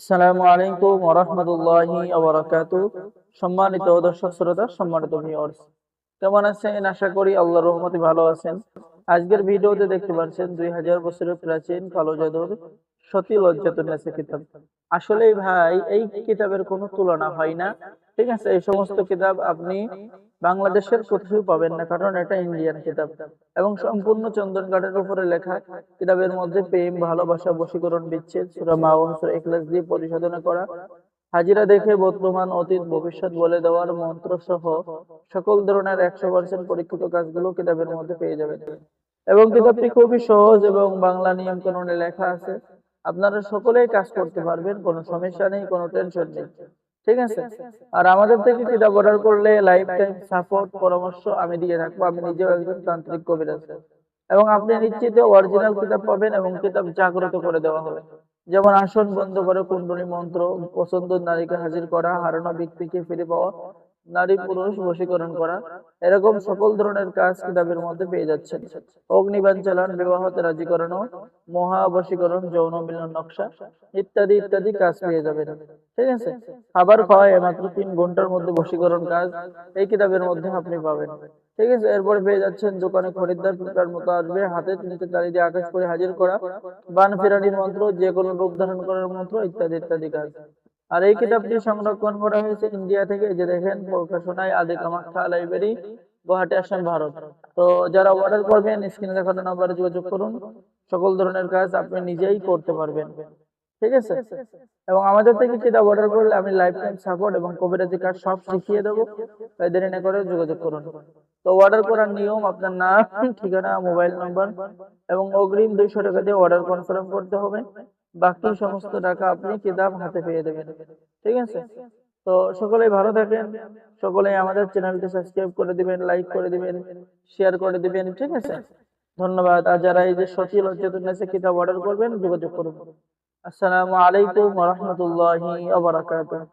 আসসালামু আলাইকুম ওয়া রাহমাতুল্লাহি ওয়া বারাকাতুহু। সম্মানিত দর্শক শ্রোতা, সম্মানিত ভিউয়ার্স, কেমন আছেন? আশা করি আল্লাহর রহমতে ভালো আছেন। আজকের ভিডিওতে দেখতে পাচ্ছেন 2000 বছরের প্রাচীন কালো জাদুর সতী লজ্জাতুন্নেসা কিতাব। আসলেই ভাই এই কিতাবের কোনো তুলনা হয় না। ঠিক আছে, এই সমস্ত কিতাব আপনি বাংলাদেশের কোথাও পাবেন না, কারণ এটা ইন্ডিয়ান কিতাব এবং সম্পূর্ণ চন্দন কাঠের উপরে লেখা। কিতাবের মধ্যে প্রেম, ভালোবাসা, বশীকরণ, বিচ্ছেদ, সূরা মাউন, সূরা ইখলাস দিয়ে পরিশোধনা করা, হাজিরা দেখে বর্তমান, অতীত, ভবিষ্যৎ বলে দেওয়ার মন্ত্র সহ সকল ধরনের 100% পরীক্ষিত কাজগুলো কিতাবের মধ্যে পেয়ে যাবেন। এবং কিতাবটি খুবই সহজ এবং বাংলা নিয়ম কানুনে লেখা আছে। আপনারা সকলেই কাজ করতে পারবেন, কোনো সমস্যা নেই, কোনো টেনশন নেই। ঠিক আছে। আর আমাদের থেকে কিতাব অর্ডার করলে লাইফ টাইম সাপোর্ট, পরামর্শ আমি দিয়ে থাকবো। আমি নিজেও একজন তান্ত্রিক কবিরাজ এবং আপনি নিশ্চিত অরিজিনাল কিতাব পাবেন এবং কিতাব জাগ্রত করে দেওয়া হবে। যেমন আসন বন্ধ করে কুণ্ডলী মন্ত্র, পছন্দের নারীকে হাজির করা, হারানো ব্যক্তিকে ফিরে পাওয়া, নারী পুরুষ বশীকরণ করা, এরকম সকল ধরনের কাজ কিতাবের মধ্যে পেয়ে যাচ্ছেন। অগ্নিবাণ চালান, বিবাহতে রাজি করানো, মহা বশীকরণ, যৌন মিলন নকশা ইত্যাদি ইত্যাদি কাজ পেয়ে যাবেন। ঠিক আছে। খাবার খাওয়ায় মাত্র 3 ঘন্টার মধ্যে বশীকরণ কাজ এই কিতাবের মধ্যে আপনি পাবেন। ঠিক আছে। এরপরে পেয়ে যাচ্ছেন দোকানে খরিদ্দার পিঁপড়ার মতো আসবে, হাতে নিচে তালি দিয়ে আকাশ করে হাজির করা, বান ফেরানির মন্ত্র, যে কোনো রূপ ধারণ করার মন্ত্র ইত্যাদি ইত্যাদি কাজ। আর এই কিতাবটি সংরক্ষণ করা হয়েছে ইন্ডিয়া থেকে। যে দেখেন, প্রকাশনায় আদি কামাখ্যা লাইব্রেরি, গুয়াহাটি, আসাম, ভারত। তো যারা অর্ডার করবেন স্ক্রিনে দেখানো নাম্বারে যোগাযোগ করুন। সকল ধরনের কাজ আপনি নিজেই করতে পারবেন। ঠিক আছে। এবং আমাদের থেকে কিতাব অর্ডার করলে আমি লাইফ টাইম সাপোর্ট এবং কবিরাজি কাজ সব শিখিয়ে দেবো। তাই দেরি না করে যোগাযোগ করুন। তো অর্ডার করার নিয়ম: আপনার নাম, ঠিকানা, মোবাইল নাম্বার এবং অগ্রিম 200 টাকা দিয়ে অর্ডার কনফার্ম করতে হবে। বাকি সমস্ত টাকা আপনি কিতাব হাতে পেয়ে দেবেন। ঠিক আছে। তো সকলেই ভালো থাকেন। সকলেই আমাদের চ্যানেলটি সাবস্ক্রাইব করে দিবেন, লাইক করে দিবেন, শেয়ার করে দিবেন। ঠিক আছে। ধন্যবাদ। আর যারা এই যে সতী লজ্জাতুন্নেসা কিতাব অর্ডার করবেন যোগাযোগ করুন। আসসালামু আলাইকুম ওয়া রাহমাতুল্লাহি ওয়া বারাকাতুহু।